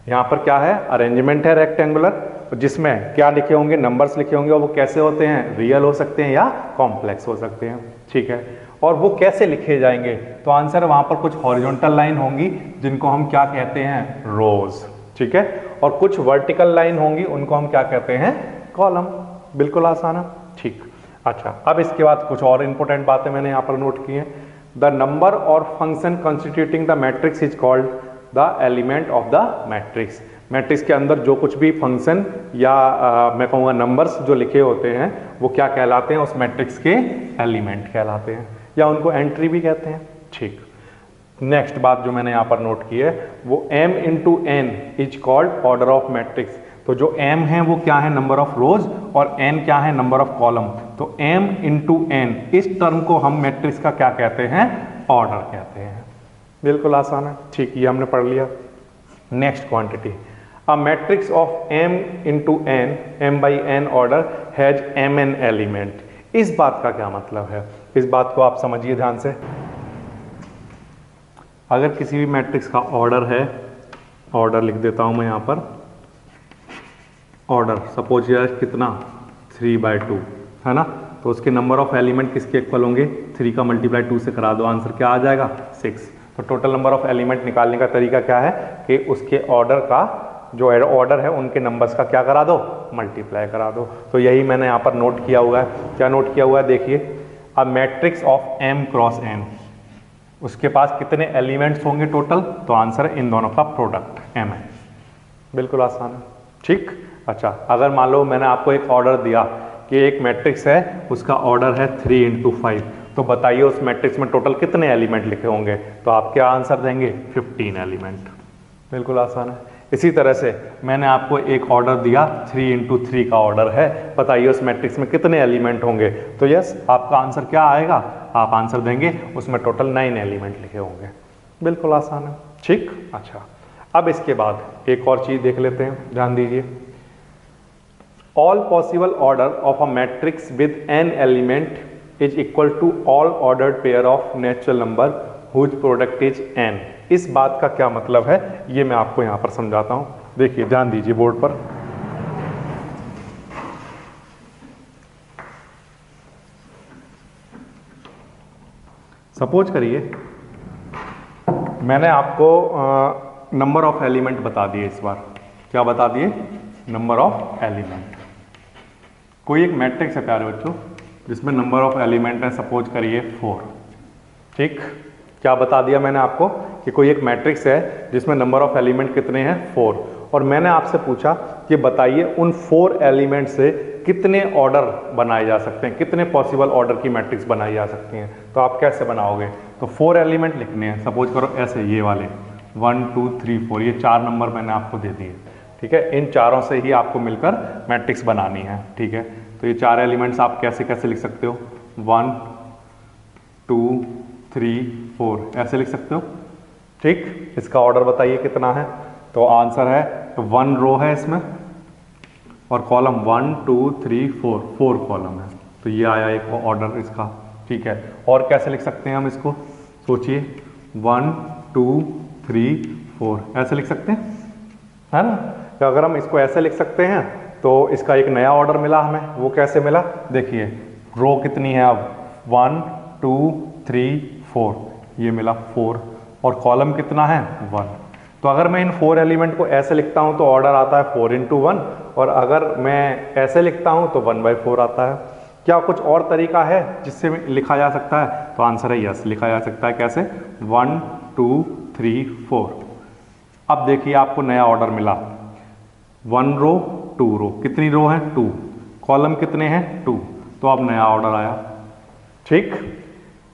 यहाँ पर क्या है? अरेंजमेंट है रेक्टेंगुलर, जिसमें क्या लिखे होंगे? नंबर्स लिखे होंगे, और वो कैसे होते हैं? रियल हो सकते हैं या कॉम्प्लेक्स हो सकते हैं। ठीक है, और वो कैसे लिखे जाएंगे? तो आंसर वहाँ पर कुछ हॉरिजॉन्टल लाइन होंगी जिनको हम क्या कहते हैं? रोज। ठीक है, और कुछ वर्टिकल लाइन होंगी उनको हम क्या कहते हैं? कॉलम। बिल्कुल आसान है। ठीक, अच्छा, अब इसके बाद कुछ और इंपॉर्टेंट बातें मैंने यहाँ पर नोट की हैं। द नंबर और function constituting the matrix is called the element of the matrix. Matrix के अंदर जो कुछ भी फंक्शन या मैं कहूँगा नंबर्स जो लिखे होते हैं वो क्या कहलाते हैं? उस मैट्रिक्स के एलिमेंट कहलाते हैं, या उनको एंट्री भी कहते हैं। ठीक, नेक्स्ट बात जो मैंने यहाँ पर नोट की है वो m into n is called order of matrix. तो जो m है वो क्या है? नंबर ऑफ रोज, और n क्या है? Number of column. तो m इंटू n इस टर्म को हम मैट्रिक्स का क्या कहते हैं? ऑर्डर कहते हैं। बिल्कुल आसान है। ठीक, ये हमने पढ़ लिया। Next quantity, a matrix of m into n, m by n order has mn element. इस बात का क्या मतलब है? इस बात को आप समझिए ध्यान से। अगर किसी भी मैट्रिक्स का ऑर्डर है, ऑर्डर लिख देता हूं मैं यहां पर, ऑर्डर सपोज यार कितना 3/2 है ना, तो उसके नंबर ऑफ एलिमेंट किसके इक्वल होंगे? 3 का मल्टीप्लाई 2 से करा दो, आंसर क्या आ जाएगा? 6। तो टोटल नंबर ऑफ एलिमेंट निकालने का तरीका क्या है कि उसके ऑर्डर का जो ऑर्डर है उनके नंबर्स का क्या करा दो? मल्टीप्लाई करा दो। तो यही मैंने यहाँ पर नोट किया हुआ है। क्या नोट किया हुआ है? देखिए, अब matrix of m cross n, उसके पास कितने एलिमेंट्स होंगे टोटल? तो आंसर इन दोनों का प्रोडक्ट m है। बिल्कुल आसान है। ठीक, अच्छा, अगर मान लो मैंने आपको एक ऑर्डर दिया कि एक मैट्रिक्स है उसका ऑर्डर है 3 इंटू 5, तो बताइए उस मैट्रिक्स में टोटल कितने एलिमेंट लिखे होंगे? तो आप क्या आंसर देंगे? 15 एलिमेंट। बिल्कुल आसान है। इसी तरह से मैंने आपको एक ऑर्डर दिया 3 इंटू 3 का ऑर्डर है, बताइए उस मैट्रिक्स में कितने एलिमेंट होंगे? तो यस, आपका आंसर क्या आएगा? आप आंसर देंगे उसमें टोटल 9 एलिमेंट लिखे होंगे। बिल्कुल आसान है। ठीक, अच्छा, अब इसके बाद एक और चीज देख लेते हैं, ध्यान दीजिए। All possible order of a matrix with n element is equal to all ordered pair of natural number whose product is n। इस बात का क्या मतलब है ये मैं आपको यहां पर समझाता हूं। देखिए, ध्यान दीजिए बोर्ड पर। सपोज करिए मैंने आपको नंबर ऑफ एलिमेंट बता दिए। इस बार क्या बता दिए? Number of element. कोई एक मैट्रिक्स है प्यारे बच्चों जिसमें नंबर ऑफ एलिमेंट है सपोज करिए 4। ठीक, क्या बता दिया मैंने आपको कि कोई एक मैट्रिक्स है जिसमें नंबर ऑफ एलिमेंट कितने हैं 4, और मैंने आपसे पूछा कि बताइए उन 4 एलिमेंट से कितने ऑर्डर बनाए जा सकते हैं, कितने पॉसिबल ऑर्डर की मैट्रिक्स बनाई जा सकती हैं। तो आप कैसे बनाओगे, तो 4 एलिमेंट लिखने हैं, सपोज करो ऐसे ये वाले 1 2 3 4, ये 4 नंबर मैंने आपको दे दिए। ठीक है, इन चारों से ही आपको मिलकर मैट्रिक्स बनानी है। ठीक है, तो ये 4 एलिमेंट्स आप कैसे कैसे लिख सकते हो, 1 2 3 4 ऐसे लिख सकते हो। ठीक, इसका ऑर्डर बताइए कितना है, तो आंसर है 1 रो है इसमें और कॉलम 1 2 3 4 कॉलम है, तो ये आया एक ऑर्डर इसका। ठीक है, और कैसे लिख सकते हैं हम इसको, सोचिए 1 2 3 4 ऐसे लिख सकते हैं, है ना। तो अगर हम इसको ऐसे लिख सकते हैं तो इसका एक नया ऑर्डर मिला हमें, वो कैसे मिला, देखिए रो कितनी है अब 1 2 3 4, ये मिला 4, और कॉलम कितना है 1। तो अगर मैं इन 4 एलिमेंट को ऐसे लिखता हूं तो ऑर्डर आता है 4 × 1, और अगर मैं ऐसे लिखता हूं तो 1/4 आता है। क्या कुछ और तरीका है जिससे लिखा जा सकता है, तो आंसर है यस, लिखा जा सकता है। कैसे, 1 2 3 4। अब देखिए आपको नया ऑर्डर मिला, 1 रो 2 रो, कितनी रो है 2, कॉलम कितने हैं 2, तो अब नया ऑर्डर आया। ठीक,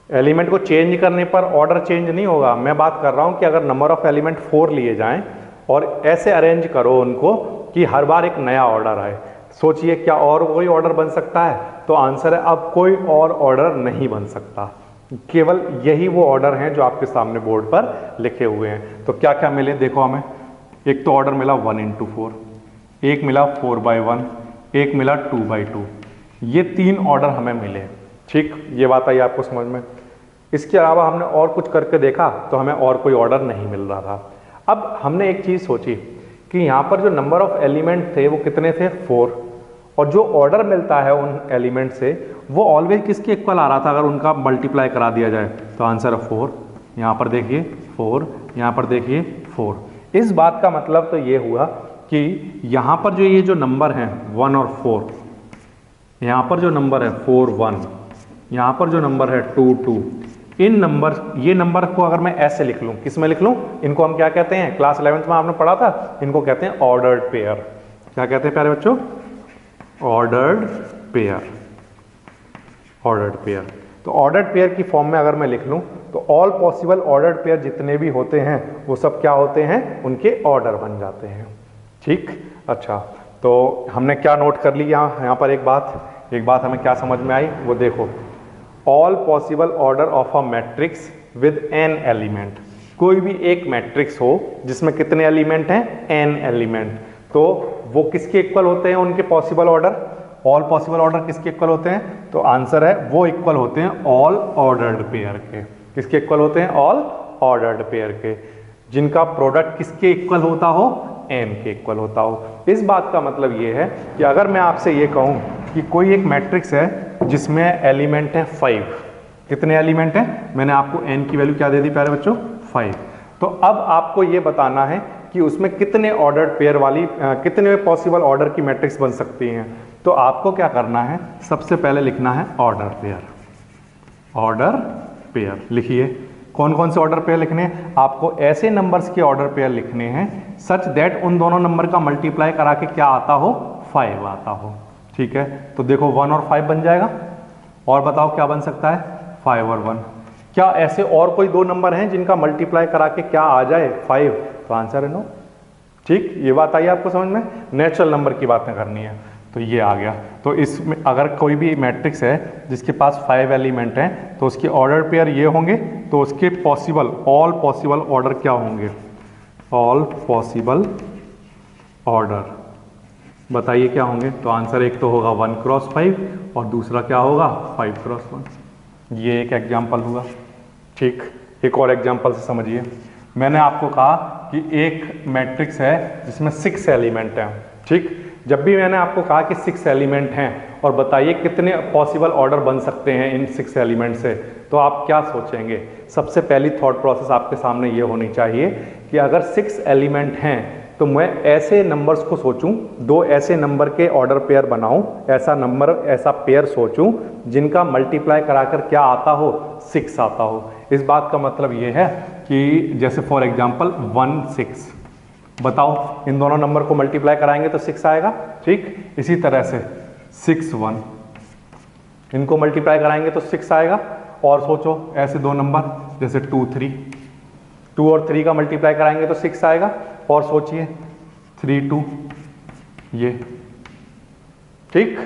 एलिमेंट को चेंज करने पर ऑर्डर चेंज नहीं होगा। मैं बात कर रहा हूं कि अगर नंबर ऑफ एलिमेंट 4 लिए जाएं और ऐसे अरेंज करो उनको कि हर बार एक नया ऑर्डर आए, सोचिए क्या और कोई ऑर्डर बन सकता है, तो आंसर है अब कोई और ऑर्डर नहीं बन सकता, केवल यही वो ऑर्डर हैं जो आपके सामने बोर्ड पर लिखे हुए हैं। तो क्या क्या मिले देखो हमें, एक तो ऑर्डर मिला 1 × 4, एक मिला 4/1, एक मिला 2/2, ये 3 ऑर्डर हमें मिले। ठीक, ये बात आई आपको समझ में। इसके अलावा हमने और कुछ करके देखा तो हमें और कोई ऑर्डर नहीं मिल रहा था। अब हमने एक चीज़ सोची कि यहाँ पर जो नंबर ऑफ एलिमेंट थे वो कितने थे 4, और जो ऑर्डर मिलता है उन एलिमेंट से वो ऑलवेज किसके इक्वल आ रहा था अगर उनका मल्टीप्लाई करा दिया जाए, तो आंसर है 4। यहाँ पर देखिए 4, यहाँ पर देखिए 4। इस बात का मतलब तो ये हुआ कि यहाँ पर जो ये जो नंबर हैं 1 और 4, यहाँ पर जो नंबर है 4 1, यहाँ पर जो नंबर है 2 2, इन नंबर, ये नंबर को अगर मैं ऐसे लिख लूँ, किस में लिख लूँ, इनको हम क्या कहते हैं, क्लास 11th में आपने पढ़ा था, इनको कहते हैं ऑर्डर्ड पेयर। क्या कहते हैं प्यारे बच्चों, ऑर्डर्ड पेयर। ऑर्डर्ड पेयर, तो ऑर्डर्ड पेयर की फॉर्म में अगर मैं लिख लूँ तो ऑल पॉसिबल ऑर्डर्ड पेयर जितने भी होते हैं वो सब क्या होते हैं, उनके ऑर्डर बन जाते हैं। ठीक, अच्छा, तो हमने क्या नोट कर ली यहाँ पर एक बात हमें क्या समझ में आई, वो देखो, all possible order of a matrix with n element. कोई भी एक मैट्रिक्स हो जिसमें कितने एलिमेंट हैं, n एलिमेंट, तो वो किसके इक्वल होते हैं, उनके possible order, all possible order किसके इक्वल होते हैं, तो आंसर है वो इक्वल होते हैं ऑल ऑर्डर्ड पेयर के। किसके इक्वल होते हैं, ऑल ऑर्डर्ड पेयर के, जिनका प्रोडक्ट किसके इक्वल होता हो, n के इक्वल होता हो। इस बात का मतलब ये है कि अगर मैं आपसे ये कहूँ कि कोई एक मैट्रिक्स है जिसमें एलिमेंट है 5, कितने एलिमेंट हैं, मैंने आपको n की वैल्यू क्या दे दी प्यारे बच्चों, 5, तो अब आपको ये बताना है कि उसमें कितने ऑर्डर्ड पेयर वाली कितने पॉसिबल ऑर्डर की मैट्रिक्स बन सकती हैं। तो आपको क्या करना है, सबसे पहले लिखना है ऑर्डर पेयर। ऑर्डर पेयर लिखिए, कौन कौन से ऑर्डर पेयर लिखने हैं, आपको ऐसे नंबर्स के ऑर्डर पेयर लिखने हैं सच दैट उन दोनों नंबर का मल्टीप्लाई करा के क्या आता हो, 5 आता हो। ठीक है, तो देखो 1 और 5 बन जाएगा, और बताओ क्या बन सकता है, 5 और 1। क्या ऐसे और कोई 2 नंबर हैं जिनका मल्टीप्लाई करा के क्या आ जाए 5, तो आंसर है नो। ठीक, ये बात आई आपको समझ में, नेचुरल नंबर की बातें करनी है, तो ये आ गया। तो इसमें अगर कोई भी मैट्रिक्स है जिसके पास 5 एलिमेंट हैं तो उसके ऑर्डर पेयर ये होंगे, तो उसके पॉसिबल, ऑल पॉसिबल ऑर्डर क्या होंगे, ऑल पॉसिबल ऑर्डर बताइए क्या होंगे, तो आंसर एक तो होगा 1 × 5 और दूसरा क्या होगा 5 × 1। ये एक एग्जाम्पल हुआ। ठीक, एक और एग्जाम्पल से समझिए, मैंने आपको कहा कि एक मैट्रिक्स है जिसमें 6 एलिमेंट हैं। ठीक, जब भी मैंने आपको कहा कि 6 एलिमेंट हैं और बताइए कितने पॉसिबल ऑर्डर बन सकते हैं इन 6 एलिमेंट से, तो आप क्या सोचेंगे, सबसे पहली थॉट प्रोसेस आपके सामने ये होनी चाहिए कि अगर 6 एलिमेंट हैं तो मैं ऐसे नंबर्स को सोचूं, दो ऐसे नंबर के ऑर्डर पेयर बनाऊं, ऐसा नंबर ऐसा पेयर सोचूं जिनका मल्टीप्लाई कराकर क्या आता हो, 6 आता हो। इस बात का मतलब ये है कि जैसे फॉर एग्जांपल 1 6, बताओ इन दोनों नंबर को मल्टीप्लाई कराएंगे तो 6 आएगा, ठीक। इसी तरह से 6 1, इनको मल्टीप्लाई कराएंगे तो 6 आएगा। और सोचो ऐसे दो नंबर जैसे 2 3, 2 और 3 का मल्टीप्लाई कराएंगे तो 6 आएगा। और सोचिए 3 2, ये, ठीक।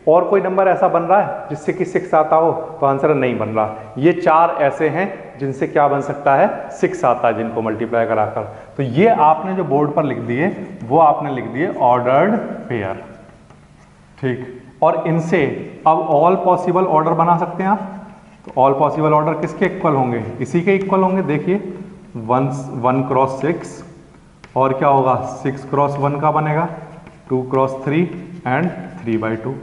और कोई नंबर ऐसा बन रहा है जिससे कि 6 आता हो, तो आंसर नहीं बन रहा। ये 4 ऐसे हैं जिनसे क्या बन सकता है, 6 आता है, जिनको मल्टीप्लाई कराकर। तो ये आपने जो बोर्ड पर लिख दिए वो आपने लिख दिए ऑर्डर्ड पेयर, ठीक। और इनसे अब ऑल पॉसिबल ऑर्डर बना सकते हैं आप। तो ऑल पॉसिबल ऑर्डर किसके इक्वल होंगे, इसी के इक्वल होंगे। देखिए 1 क्रॉस 6 और क्या होगा 6 क्रॉस 1 का बनेगा 2 क्रॉस 3 एंड 3/2।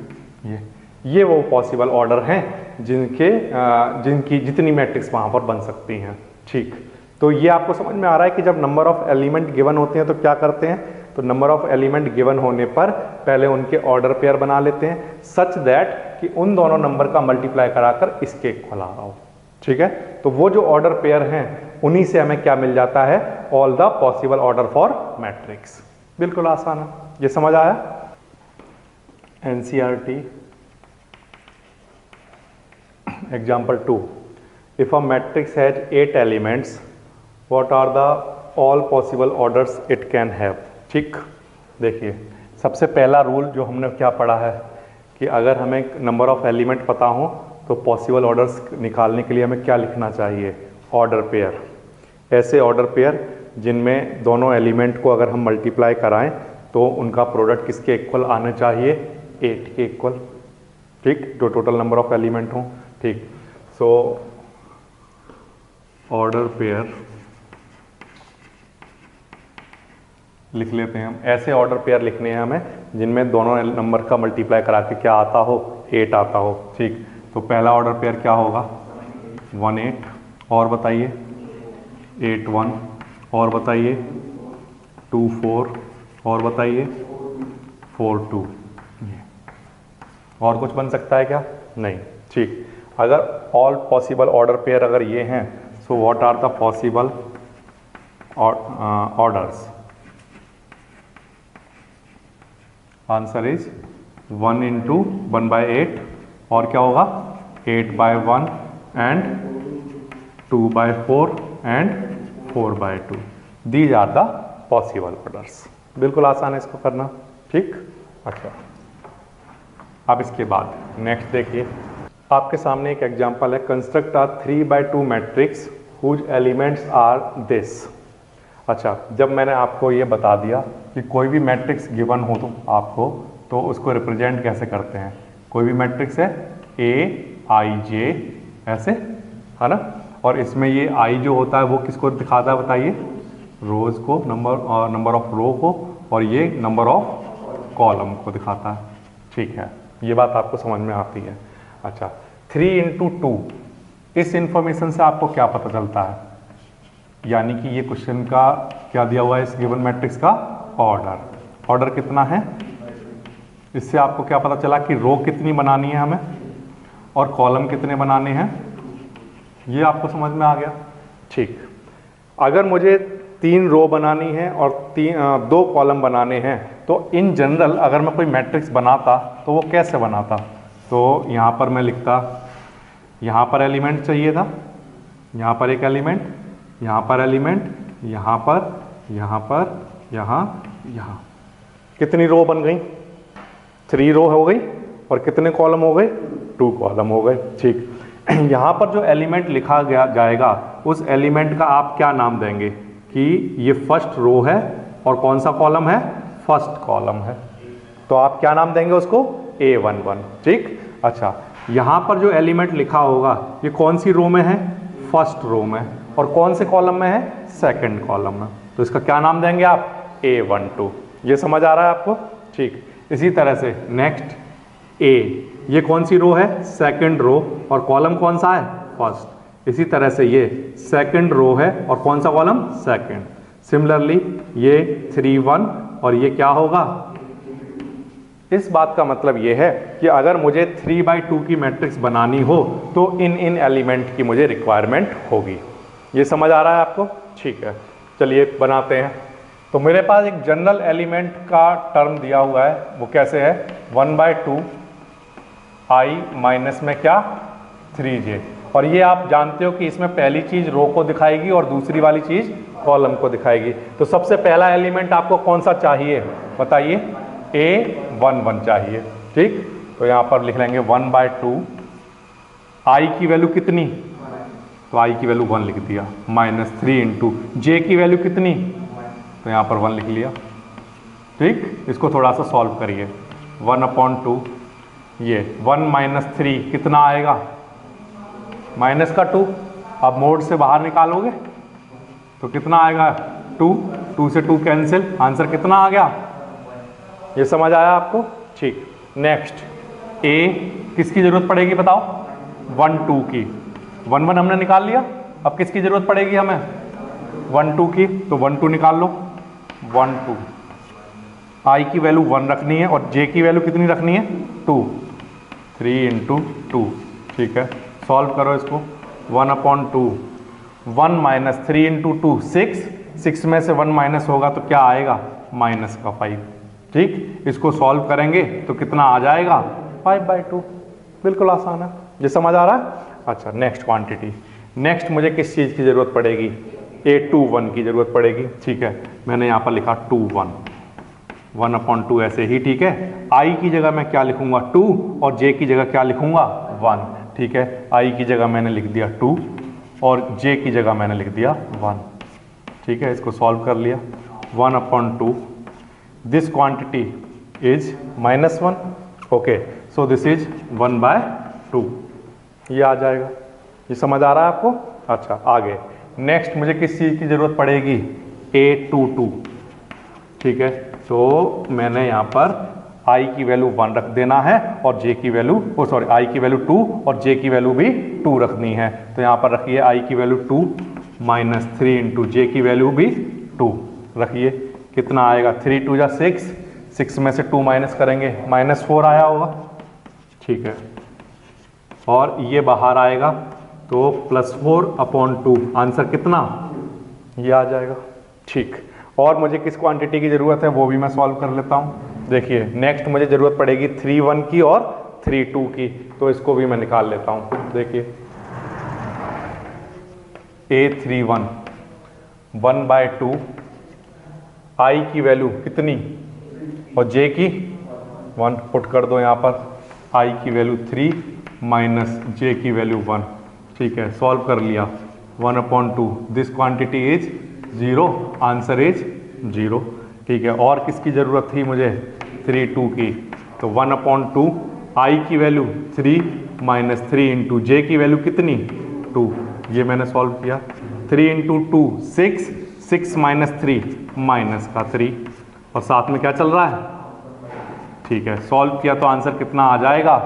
ये वो पॉसिबल ऑर्डर हैं जिनकी जितनी मैट्रिक्स वहाँ पर बन सकती हैं, ठीक। तो ये आपको समझ में आ रहा है कि जब नंबर ऑफ एलिमेंट गिवन होते हैं तो क्या करते हैं, तो नंबर ऑफ एलिमेंट गिवन होने पर पहले उनके ऑर्डर पेयर बना लेते हैं सच दैट कि उन दोनों नंबर का मल्टीप्लाई कराकर इसके इक्वल आ रहा हो, ठीक है। तो वो जो ऑर्डर पेयर हैं उन्हीं से हमें क्या मिल जाता है, all the possible order for matrix. बिल्कुल आसान है, ये समझ आया। NCERT Example 2. If a matrix has 8 elements, what are the all possible orders it can have? ठीक, देखिए सबसे पहला रूल जो हमने क्या पढ़ा है कि अगर हमें नंबर ऑफ एलिमेंट पता हो तो पॉसिबल ऑर्डर्स निकालने के लिए हमें क्या लिखना चाहिए, ऑर्डर पेयर। ऐसे ऑर्डर पेयर जिनमें दोनों एलिमेंट को अगर हम मल्टीप्लाई कराएं तो उनका प्रोडक्ट किसके इक्वल आना चाहिए, 8 के इक्वल, ठीक, जो टोटल नंबर ऑफ एलिमेंट हों, ठीक। सो ऑर्डर पेयर लिख लेते हैं हम। ऐसे ऑर्डर पेयर लिखने हैं हमें जिनमें दोनों नंबर का मल्टीप्लाई करा के क्या आता हो, 8 आता हो, ठीक। तो पहला ऑर्डर पेयर क्या होगा, 1 8, और बताइए 8 1, और बताइए 2 4, और बताइए 4 2। और कुछ बन सकता है क्या, नहीं, ठीक। अगर ऑल पॉसिबल ऑर्डर पेयर अगर ये हैं, so what are the possible orders, answer is 1 into 1/8, और क्या होगा 8/1 and 2/4 and 4/2। These are the possible orders. बिल्कुल आसान है इसको करना, ठीक। अच्छा, अब इसके बाद नेक्स्ट देखिए, आपके सामने एक एग्जांपल है, construct a 3/2 matrix whose elements are this. अच्छा, जब मैंने आपको ये बता दिया कि कोई भी मैट्रिक्स गिवन हो तो आपको, तो उसको रिप्रेजेंट कैसे करते हैं। कोई भी मैट्रिक्स है AIJ ऐसे, है ना, और इसमें ये I जो होता है वो किसको दिखाता है बताइए, रोज को, नंबर ऑफ रो को, और ये नंबर ऑफ कॉलम को दिखाता है, ठीक है। ये बात आपको समझ में आती है। अच्छा, 3 into 2, इस इंफॉर्मेशन से आपको क्या पता चलता है, यानी कि ये क्वेश्चन का क्या दिया हुआ है, इस गिवन मैट्रिक्स का ऑर्डर कितना है। इससे आपको क्या पता चला कि रो कितनी बनानी है हमें और कॉलम कितने बनाने हैं, ये आपको समझ में आ गया, ठीक। अगर मुझे 3 रो बनानी है और 2 कॉलम बनाने हैं, तो इन जनरल अगर मैं कोई मैट्रिक्स बनाता तो वो कैसे बनाता, तो यहाँ पर मैं लिखता, यहाँ पर एलिमेंट चाहिए था, यहाँ पर एक एलिमेंट, यहाँ पर एलिमेंट, यहाँ पर, यहाँ पर, यहाँ कितनी रो बन गई, 3 रो हो गई, और कितने कॉलम हो गए, 2 कॉलम हो गए, ठीक। यहाँ पर जो एलिमेंट लिखा गया जाएगा उस एलिमेंट का आप क्या नाम देंगे कि ये फर्स्ट रो है और कौन सा कॉलम है, फर्स्ट कॉलम है, तो आप क्या नाम देंगे उसको, A11, ठीक। अच्छा, यहाँ पर जो एलिमेंट लिखा होगा ये कौन सी रो में है, फर्स्ट रो में, और कौन से कॉलम में है, सेकंड कॉलम में, तो इसका क्या नाम देंगे आप, A12। ये समझ आ रहा है आपको, ठीक। इसी तरह से नेक्स्ट A, ये कौन सी रो है, सेकंड रो, और कॉलम कौन सा है, फर्स्ट। इसी तरह से ये सेकंड रो है और कौन सा कॉलम, सेकंड। सिमिलरली ये 3 1 और ये क्या होगा। इस बात का मतलब ये है कि अगर मुझे 3/2 की मैट्रिक्स बनानी हो तो इन एलिमेंट की मुझे रिक्वायरमेंट होगी। ये समझ आ रहा है आपको? ठीक है, चलिए बनाते हैं। तो मेरे पास एक जनरल एलिमेंट का टर्म दिया हुआ है, वो कैसे है 1/2 i माइनस में क्या 3j, और ये आप जानते हो कि इसमें पहली चीज रो को दिखाएगी और दूसरी वाली चीज कॉलम को दिखाएगी। तो सबसे पहला एलिमेंट आपको कौन सा चाहिए बताइए? A11 चाहिए। ठीक, तो यहाँ पर लिख लेंगे 1/2 i की वैल्यू कितनी, तो i की वैल्यू 1 लिख दिया, माइनस 3 इंटू j की वैल्यू कितनी, तो यहाँ पर 1 लिख लिया। ठीक, इसको थोड़ा सा सॉल्व करिए। 1/2 ये 1 माइनस 3 कितना आएगा, माइनस का 2। अब मोड से बाहर निकालोगे तो कितना आएगा 2, 2 से 2 कैंसिल, आंसर कितना आ गया। ये समझ आया आपको? ठीक, नेक्स्ट a किसकी जरूरत पड़ेगी बताओ? 1 2 की। 1 1 हमने निकाल लिया, अब किसकी जरूरत पड़ेगी हमें? 1 2 की, तो 1 2 निकाल लो। 1 2 i की वैल्यू 1 रखनी है और j की वैल्यू कितनी रखनी है 2, 3 इंटू 2। ठीक है, सॉल्व करो इसको। 1/2 1 माइनस 3 इंटू 2 6, 6 में से 1 माइनस होगा तो क्या आएगा, माइनस का 5। ठीक, इसको सॉल्व करेंगे तो कितना आ जाएगा 5/2। बिल्कुल आसान है, ये समझ आ रहा है। अच्छा, नेक्स्ट क्वांटिटी। नेक्स्ट मुझे किस चीज़ की ज़रूरत पड़ेगी? A21 की ज़रूरत पड़ेगी। ठीक है, मैंने यहाँ पर लिखा 2 1, 1/2 ऐसे ही। ठीक है, i की जगह मैं क्या लिखूंगा 2 और j की जगह क्या लिखूंगा 1। ठीक है, i की जगह मैंने लिख दिया 2 और j की जगह मैंने लिख दिया 1। ठीक है, इसको सॉल्व कर लिया। 1/2 this quantity is -1। Okay, so this is 1/2। ये आ जाएगा। ये समझ आ रहा है आपको? अच्छा, आगे नेक्स्ट मुझे किस चीज़ की ज़रूरत पड़ेगी? A22। ठीक है, तो मैंने यहाँ पर i की वैल्यू 1 रख देना है और j की वैल्यू i की वैल्यू 2 और j की वैल्यू भी 2 रखनी है। तो यहाँ पर रखिए i की वैल्यू 2 माइनस 3 इंटू j की वैल्यू भी 2 रखिए। कितना आएगा 3 2 जा 6, 6 में से 2 माइनस करेंगे -4 आया होगा। ठीक है, और ये बाहर आएगा तो +4/2 आंसर कितना, ये आ जाएगा। ठीक, और मुझे किस क्वांटिटी की ज़रूरत है वो भी मैं सॉल्व कर लेता हूँ। देखिए, नेक्स्ट मुझे ज़रूरत पड़ेगी 3 1 की और 3 2 की, तो इसको भी मैं निकाल लेता हूँ। देखिए, A31 1/2 i की वैल्यू कितनी और j की 1 पुट कर दो यहाँ पर, i की वैल्यू 3 माइनस j की वैल्यू 1। ठीक है, सॉल्व कर लिया। 1/2 this quantity is 0, answer is 0। ठीक है, और किसकी ज़रूरत थी मुझे 3 2 की, तो 1/2 i की वैल्यू 3 माइनस 3 इंटू j की वैल्यू कितनी 2। ये मैंने सॉल्व किया। 3 इंटू 2 6, 6 माइनस 3 माइनस का 3, और साथ में क्या चल रहा है। ठीक है, सॉल्व किया तो आंसर कितना आ जाएगा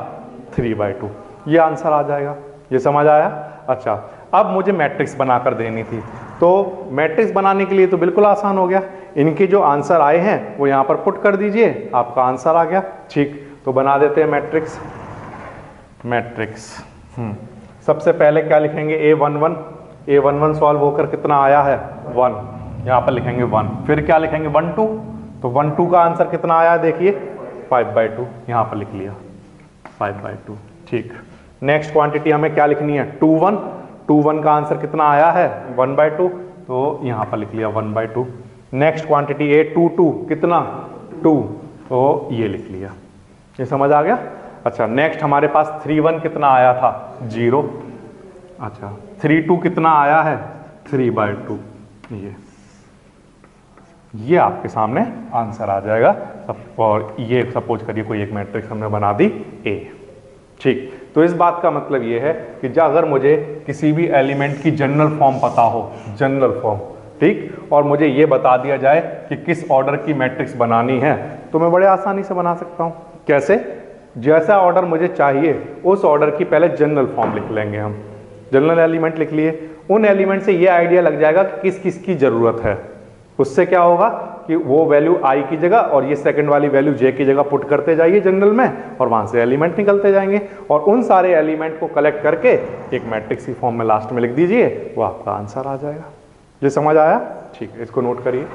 3/2। ये आंसर आ जाएगा। ये समझ आया? अच्छा, अब मुझे मैट्रिक्स बनाकर देनी थी, तो मैट्रिक्स बनाने के लिए तो बिल्कुल आसान हो गया। इनके जो आंसर आए हैं वो यहाँ पर पुट कर दीजिए, आपका आंसर आ गया। ठीक, तो बना देते हैं मैट्रिक्स। मैट्रिक्स सबसे पहले क्या लिखेंगे A11। A11 सॉल्व होकर कितना आया है 1, यहाँ पर लिखेंगे 1। फिर क्या लिखेंगे 1 2, तो 1 2 का आंसर कितना आया देखिए 5/2, यहाँ पर लिख लिया 5/2। ठीक, नेक्स्ट क्वांटिटी हमें क्या लिखनी है 2 1। 2 1 का आंसर कितना आया है 1/2, तो यहाँ पर लिख लिया 1/2। नेक्स्ट क्वांटिटी A22 कितना 2, तो ये लिख लिया। ये समझ आ गया? अच्छा, नेक्स्ट हमारे पास 3 1 कितना आया था 0। अच्छा, 3 2 कितना आया है 3/2। ये आपके सामने आंसर आ जाएगा। और ये सपोज करिए कोई एक मैट्रिक्स हमने बना दी A। ठीक, तो इस बात का मतलब ये है कि जब अगर मुझे किसी भी एलिमेंट की जनरल फॉर्म पता हो, जनरल फॉर्म, ठीक, और मुझे ये बता दिया जाए कि किस ऑर्डर की मैट्रिक्स बनानी है, तो मैं बड़े आसानी से बना सकता हूँ। कैसे? जैसा ऑर्डर मुझे चाहिए उस ऑर्डर की पहले जनरल फॉर्म लिख लेंगे हम। जनरल एलिमेंट लिख लिए, उन एलिमेंट से ये आइडिया लग जाएगा कि किस किस की ज़रूरत है। उससे क्या होगा कि वो वैल्यू आई की जगह और ये सेकंड वाली वैल्यू जे की जगह पुट करते जाइए जनरल में, और वहां से एलिमेंट निकलते जाएंगे, और उन सारे एलिमेंट को कलेक्ट करके एक मैट्रिक्स की फॉर्म में लास्ट में लिख दीजिए, वो आपका आंसर आ जाएगा। ये समझ आया? ठीक है, इसको नोट करिए।